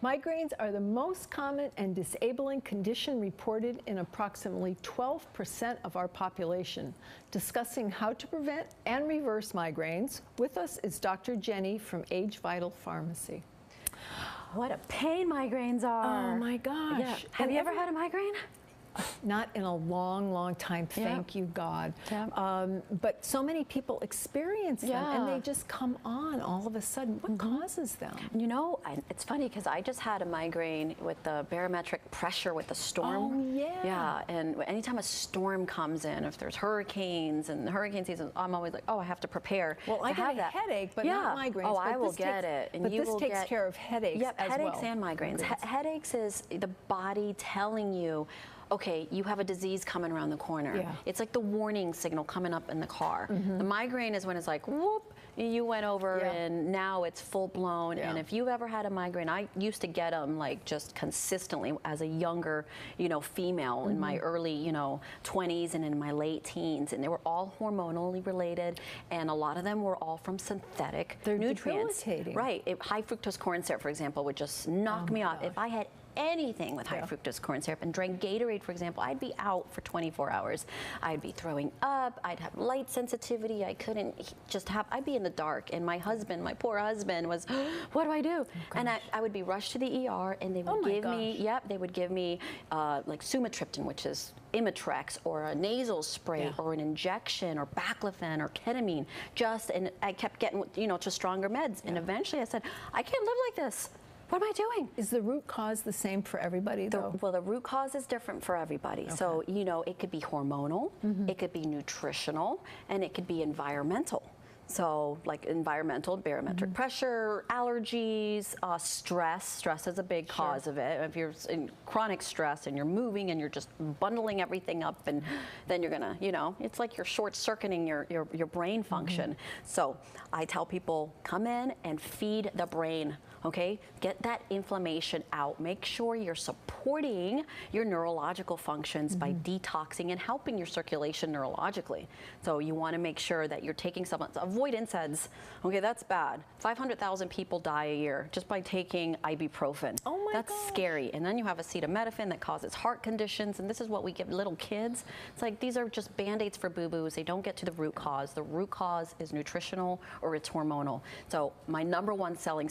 Migraines are the most common and disabling condition reported in approximately 12% of our population. Discussing how to prevent and reverse migraines, with us is Dr. Jenny from AgeVital Pharmacy. What a pain migraines are. Oh my gosh. Yeah. Have you ever had a migraine? Not in a long, long time, thank you, God. But so many people experience them, and they just come on all of a sudden. What causes them? You know, it's funny because I just had a migraine with the barometric pressure with the storm. Oh, yeah. Yeah, and anytime a storm comes in, if there's hurricanes and hurricane season, I'm always like, oh, I have to prepare. Well, I have a headache, but not migraines. Oh, I will get it. And but this takes care of headaches as well. Headaches and migraines. Headaches is the body telling you, okay, you have a disease coming around the corner. Yeah. It's like the warning signal coming up in the car. The migraine is when it's like, whoop, you went over and now it's full blown. And if you've ever had a migraine, I used to get them like just consistently as a younger, female in my early, 20s and in my late teens. And they were all hormonally related. And a lot of them were all from synthetic nutrients. Debilitating. Right. High fructose corn syrup, for example, would just knock me off. If I had anything with high fructose corn syrup and drank Gatorade, for example, I'd be out for 24 hours. I'd be throwing up, I'd have light sensitivity, I couldn't just have, I'd be in the dark, and my husband, my poor husband was, what do I do? And I would be rushed to the ER, and they would give me, they would give me like sumatriptan, which is Imitrex, or a nasal spray, or an injection, or baclofen, or ketamine, and I kept getting, just stronger meds, and eventually I said, I can't live like this. What am I doing? Is the root cause the same for everybody, though? Well, the root cause is different for everybody. Okay. So, it could be hormonal, it could be nutritional, and it could be environmental. So, like environmental, barometric pressure, allergies, stress. Stress is a big cause of it. If you're in chronic stress and you're moving and you're just bundling everything up, and then you're gonna, it's like you're short-circuiting your brain function. So, I tell people, come in and feed the brain. Okay, get that inflammation out. Make sure you're supporting your neurological functions by detoxing and helping your circulation neurologically. So you want to make sure that you're taking supplements. Avoid NSAIDs. Okay, that's bad. 500,000 people die a year just by taking ibuprofen. Oh my That's scary. And then you have acetaminophen that causes heart conditions, and this is what we give little kids. It's like these are just Band-Aids for boo-boos. They don't get to the root cause. The root cause is nutritional or it's hormonal. So my #1 selling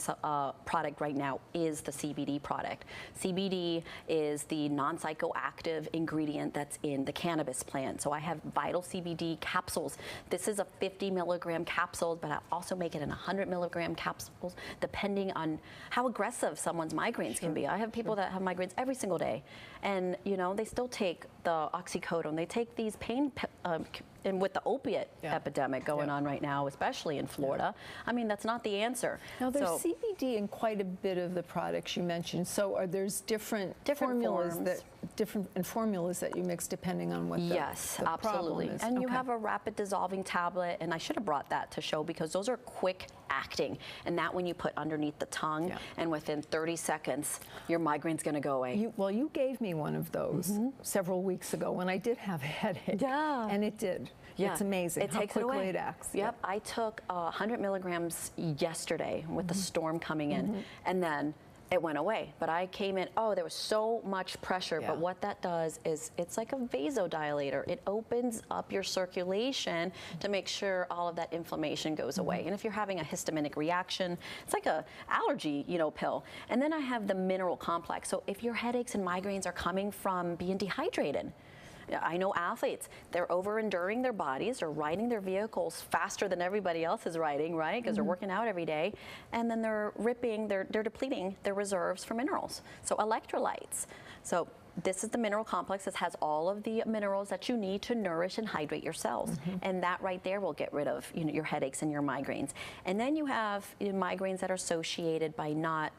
product right now is the CBD product. CBD is the non-psychoactive ingredient that's in the cannabis plant. So I have Vital CBD capsules. This is a 50 milligram capsule, but I also make it in 100 milligram capsules, depending on how aggressive someone's migraines can be. I have people that have migraines every single day, and they still take the oxycodone. They take these pain and with the opiate epidemic going on right now, especially in Florida, I mean, that's not the answer. Now, there's CBD in quite a bit of the products you mentioned. So there's different formulas formulas that you mix depending on what the absolutely. problem is. And you have a rapid dissolving tablet, and I should have brought that to show because those are quick acting, and that when you put underneath the tongue, and within 30 seconds, your migraine's going to go away. You gave me one of those several weeks ago when I did have a headache, and it did. It's amazing how quickly it acts. Yep, I took 100 milligrams yesterday with the storm coming in, and then it went away. But I came in, there was so much pressure, but what that does is it's like a vasodilator. It opens up your circulation to make sure all of that inflammation goes away. And if you're having a histaminic reaction, it's like a allergy, pill. And then I have the mineral complex. So if your headaches and migraines are coming from being dehydrated, I know athletes, they're over-enduring their bodies, they're riding their vehicles faster than everybody else is riding, right? Because they're working out every day. And then they're depleting their reserves for minerals. So electrolytes. So this is the mineral complex. This has all of the minerals that you need to nourish and hydrate your cells. And that right there will get rid of your headaches and your migraines. And then you have migraines that are associated by not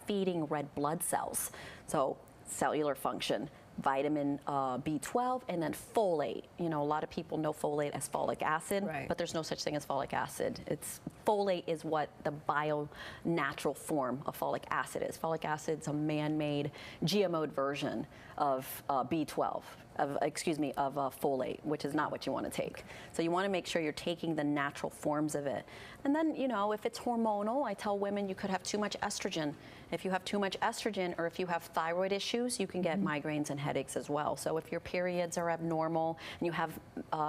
feeding red blood cells. So cellular function, vitamin B12, and then folate. A lot of people know folate as folic acid, but there's no such thing as folic acid. It's folate is what the bio-natural form of folic acid is. Folic acid is a man-made GMO'd version of B12, of folate, which is not what you want to take. So you want to make sure you're taking the natural forms of it. And then, you know, if it's hormonal, I tell women you could have too much estrogen. If you have too much estrogen, or if you have thyroid issues, you can get migraines and headaches as well. So if your periods are abnormal and you have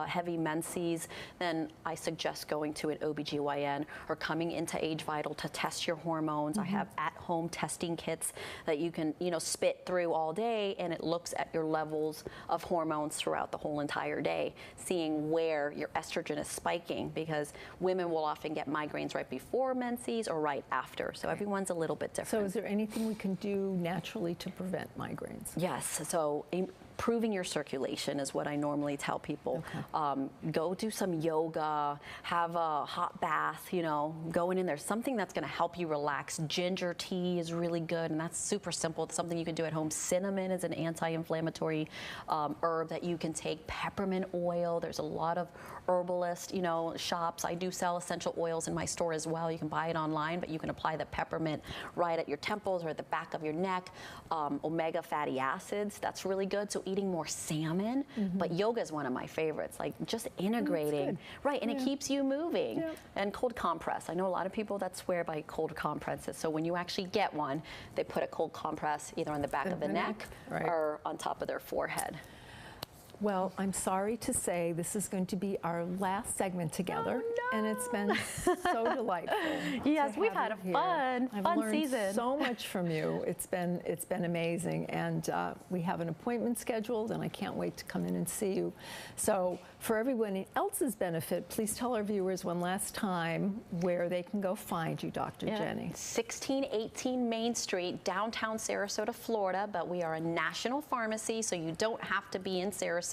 heavy menses, then I suggest going to an OBGYN or coming into AgeVital to test your hormones. I have at-home testing kits that you can, you know, spit through all day, and it looks at your levels of hormones throughout the whole entire day, seeing where your estrogen is spiking, because women will often get migraines right before menses or right after. So everyone's a little bit different. So is there anything we can do naturally to prevent migraines? Yes. So improving your circulation is what I normally tell people. Okay. Go do some yoga, have a hot bath, you know, going in there, something that's going to help you relax. Ginger tea is really good, and that's super simple. It's something you can do at home. Cinnamon is an anti-inflammatory herb that you can take. Peppermint oil, there's a lot of herbalist, you know, shops. I do sell essential oils in my store as well. You can buy it online, but you can apply the peppermint right at your temples or at the back of your neck. Omega fatty acids, that's really good. So eating more salmon, but yoga is one of my favorites, like just integrating, right, and it keeps you moving. Yeah. And cold compress. I know a lot of people that swear by cold compresses, so when you actually get one, they put a cold compress either on the back of the neck or on top of their forehead. Well, I'm sorry to say this is going to be our last segment together, and it's been so delightful. Yes, we've had a fun season. I've learned so much from you. It's been amazing, and we have an appointment scheduled, and I can't wait to come in and see you. So, for everyone else's benefit, please tell our viewers one last time where they can go find you, Dr. Jenny. 1618 Main Street, downtown Sarasota, Florida, but we are a national pharmacy, so you don't have to be in Sarasota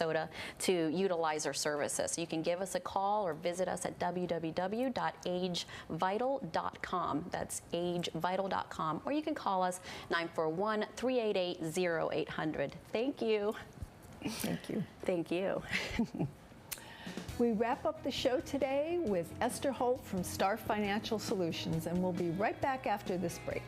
to utilize our services. So you can give us a call or visit us at www.agevital.com. That's agevital.com. Or you can call us 941-388-0800. Thank you. Thank you. Thank you. We wrap up the show today with Esther Holt from Star Financial Solutions, and we'll be right back after this break.